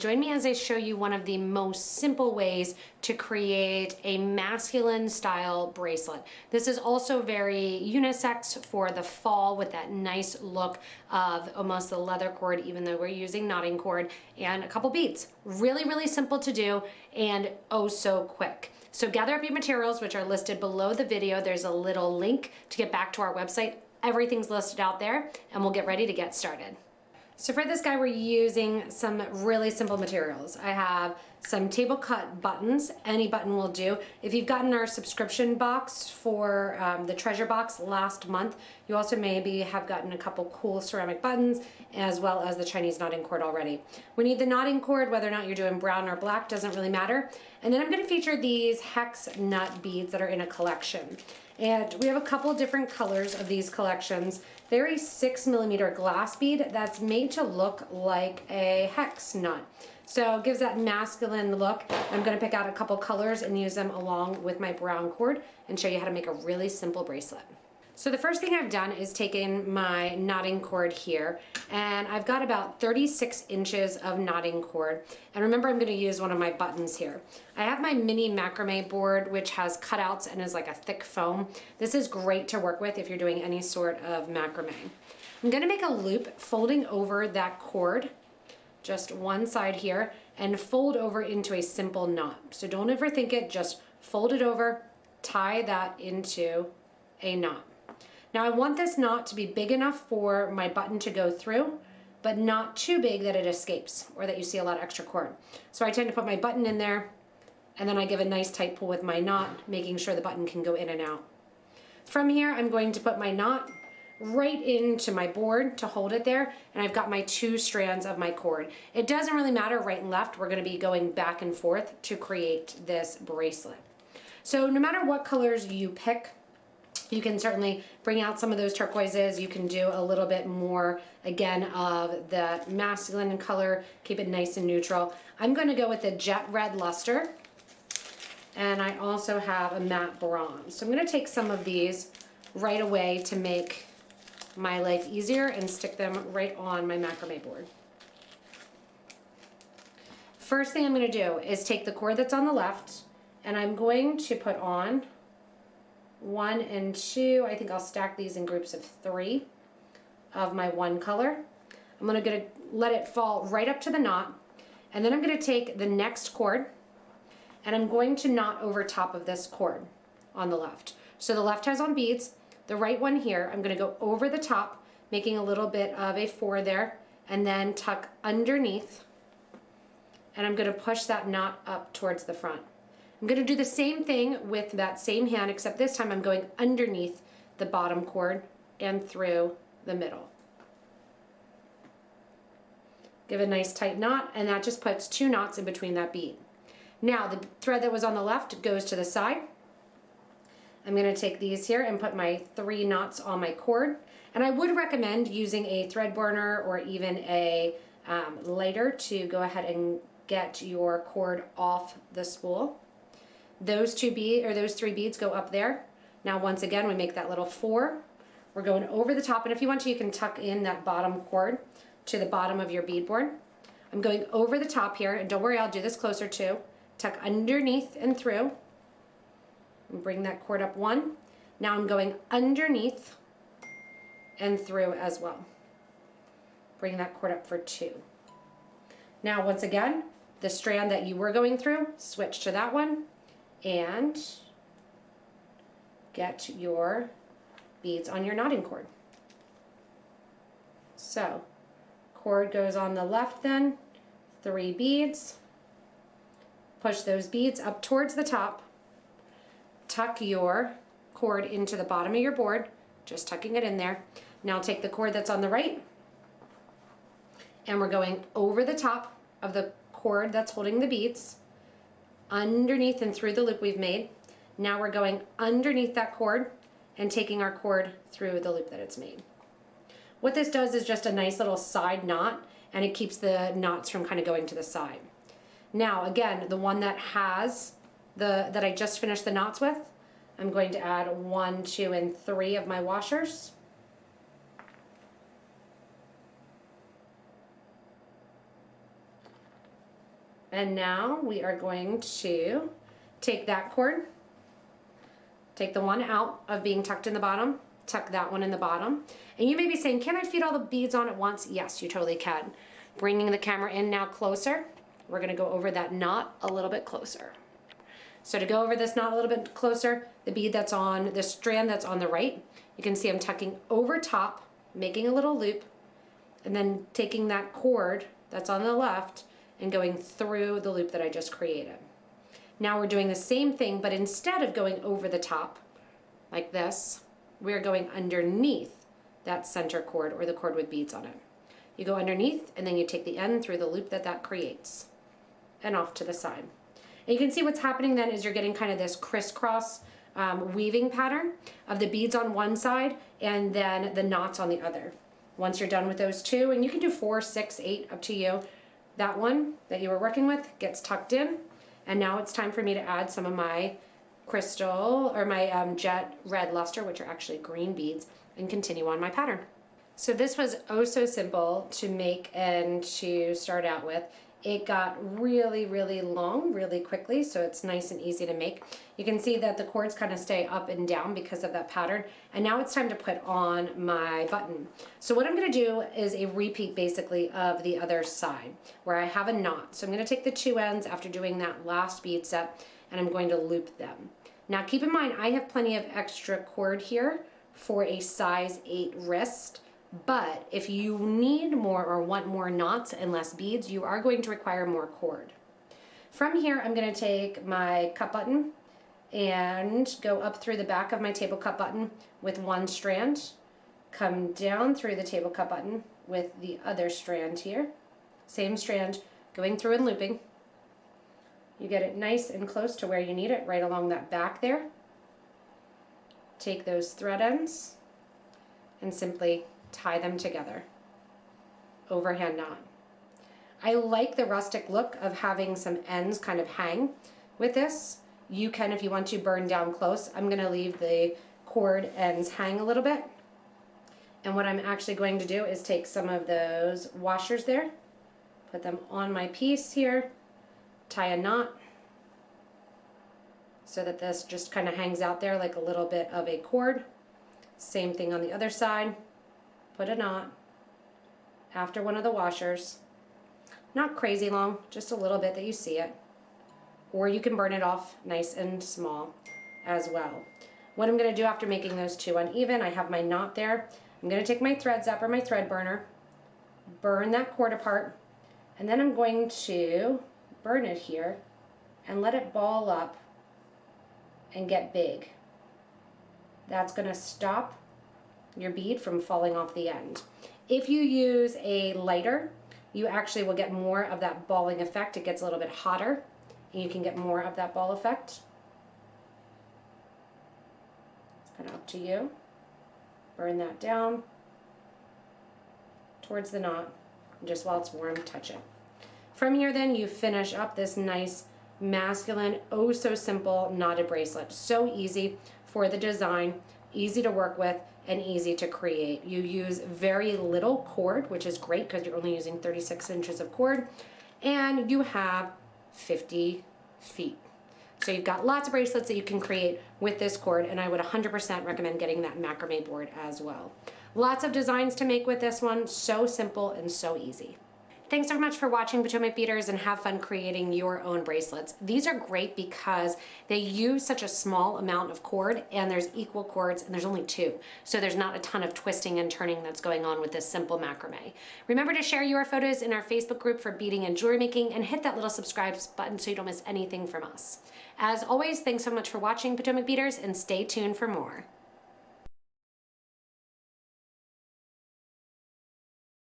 join me as I show you one of the most simple ways to create a masculine style bracelet. This is also very unisex for the fall with that nice look of almost the leather cord, even though we're using knotting cord and a couple beads. Really, really simple to do and oh so quick. So gather up your materials, which are listed below the video. There's a little link to get back to our website. Everything's listed out there and we'll get ready to get started. So for this guy, we're using some really simple materials. I have some table cut buttons. Any button will do. If you've gotten our subscription box for the treasure box last month, you also maybe have gotten a couple cool ceramic buttons as well as the Chinese knotting cord already. We need the knotting cord, whether or not you're doing brown or black, doesn't really matter. And then I'm going to feature these hex nut beads that are in a collection. And we have a couple different colors of these collections. They're a 6mm glass bead that's made to look like a hex nut. So it gives that masculine look. I'm going to pick out a couple colors and use them along with my brown cord and show you how to make a really simple bracelet. So the first thing I've done is taken my knotting cord here, and I've got about 36 inches of knotting cord. And remember, I'm going to use one of my buttons here. I have my mini macrame board, which has cutouts and is like a thick foam. This is great to work with if you're doing any sort of macrame. I'm going to make a loop folding over that cord, just one side here, and fold over into a simple knot. So don't overthink it, just fold it over, tie that into a knot. Now I want this knot to be big enough for my button to go through, but not too big that it escapes or that you see a lot of extra cord. So I tend to put my button in there and then I give a nice tight pull with my knot, making sure the button can go in and out. From here, I'm going to put my knot right into my board to hold it there, and I've got my 2 strands of my cord. It doesn't really matter right and left. We're going to be going back and forth to create this bracelet. So no matter what colors you pick, you can certainly bring out some of those turquoises. You can do a little bit more, again, of the masculine color. Keep it nice and neutral. I'm going to go with a jet red luster, and I also have a matte bronze. So I'm going to take some of these right away to make my life easier and stick them right on my macrame board. First thing I'm going to do is take the cord that's on the left, and I'm going to put on 1 and 2, I think I'll stack these in groups of 3 of my one color. I'm going to let it fall right up to the knot, and then I'm going to take the next cord and I'm going to knot over top of this cord on the left. So the left has on beads, the right one here, I'm going to go over the top, making a little bit of a 4 there, and then tuck underneath, and I'm going to push that knot up towards the front. I'm going to do the same thing with that same hand, except this time I'm going underneath the bottom cord and through the middle. Give a nice tight knot, and that just puts 2 knots in between that bead. Now the thread that was on the left goes to the side. I'm going to take these here and put my 3 knots on my cord, and I would recommend using a thread burner or even a lighter to go ahead and get your cord off the spool. Those 3 beads go up there. Now once again, we make that little 4. We're going over the top, and if you want to, you can tuck in that bottom cord to the bottom of your bead board. I'm going over the top here, and don't worry, I'll do this closer too. Tuck underneath and through, and bring that cord up 1. Now I'm going underneath and through as well. Bring that cord up for 2. Now once again, the strand that you were going through, switch to that one, and get your beads on your knotting cord. So cord goes on the left then, 3 beads, push those beads up towards the top, tuck your cord into the bottom of your board, just tucking it in there. Now take the cord that's on the right, and we're going over the top of the cord that's holding the beads, underneath and through the loop we've made. Now we're going underneath that cord and taking our cord through the loop that it's made. What this does is just a nice little side knot, and it keeps the knots from kind of going to the side. Now again, the one that has that I just finished the knots with, I'm going to add 1, 2, and 3 of my washers. And now we are going to take that cord, take the one out of being tucked in the bottom, tuck that one in the bottom. And you may be saying, can I feed all the beads on at once? Yes, you totally can. Bringing the camera in now closer, we're gonna go over that knot a little bit closer. So to go over this knot a little bit closer, the bead that's on, the strand that's on the right, you can see I'm tucking over top, making a little loop, and then taking that cord that's on the left and going through the loop that I just created. Now we're doing the same thing, but instead of going over the top like this, we're going underneath that center cord or the cord with beads on it. You go underneath and then you take the end through the loop that that creates and off to the side. And you can see what's happening then is you're getting kind of this crisscross weaving pattern of the beads on one side and then the knots on the other. Once you're done with those two, and you can do 4, 6, 8, up to you, that one that you were working with gets tucked in. And now it's time for me to add some of my crystal or my jet red luster, which are actually green beads, and continue on my pattern. So this was oh so simple to make and to start out with. It got really, really long really quickly, so it's nice and easy to make. You can see that the cords kind of stay up and down because of that pattern. And now it's time to put on my button. So what I'm gonna do is a repeat basically of the other side where I have a knot. So I'm gonna take the two ends after doing that last bead set and I'm going to loop them. Now keep in mind, I have plenty of extra cord here for a size 8 wrist. But if you need more or want more knots and less beads, you are going to require more cord. From here, I'm going to take my cup button and go up through the back of my table cup button with one strand, come down through the table cup button with the other strand here, same strand, going through and looping. You get it nice and close to where you need it, right along that back there. Take those thread ends and simply tie them together, overhand knot. I like the rustic look of having some ends kind of hang with this. You can, if you want to, burn down close. I'm gonna leave the cord ends hang a little bit. And what I'm actually going to do is take some of those washers there, put them on my piece here, tie a knot so that this just kind of hangs out there like a little bit of a cord. Same thing on the other side. Put a knot after one of the washers. Not crazy long, just a little bit that you see it. Or you can burn it off nice and small as well. What I'm gonna do after making those two uneven, I have my knot there. I'm gonna take my thread zapper, my thread burner, burn that cord apart, and then I'm going to burn it here and let it ball up and get big. That's gonna stop your bead from falling off the end. If you use a lighter, you actually will get more of that balling effect. It gets a little bit hotter and you can get more of that ball effect. It's kind of up to you. Burn that down towards the knot, and just while it's warm, touch it. From here then, you finish up this nice masculine, oh so simple knotted bracelet. So easy for the design, easy to work with, and easy to create. You use very little cord, which is great because you're only using 36 inches of cord, and you have 50 feet. So you've got lots of bracelets that you can create with this cord, and I would 100% recommend getting that macrame board as well. Lots of designs to make with this one, so simple and so easy. Thanks so much for watching Potomac Beaders, and have fun creating your own bracelets. These are great because they use such a small amount of cord, and there's equal cords, and there's only 2. So there's not a ton of twisting and turning that's going on with this simple macrame. Remember to share your photos in our Facebook group for beading and jewelry making, and hit that little subscribe button so you don't miss anything from us. As always, thanks so much for watching Potomac Beaders, and stay tuned for more.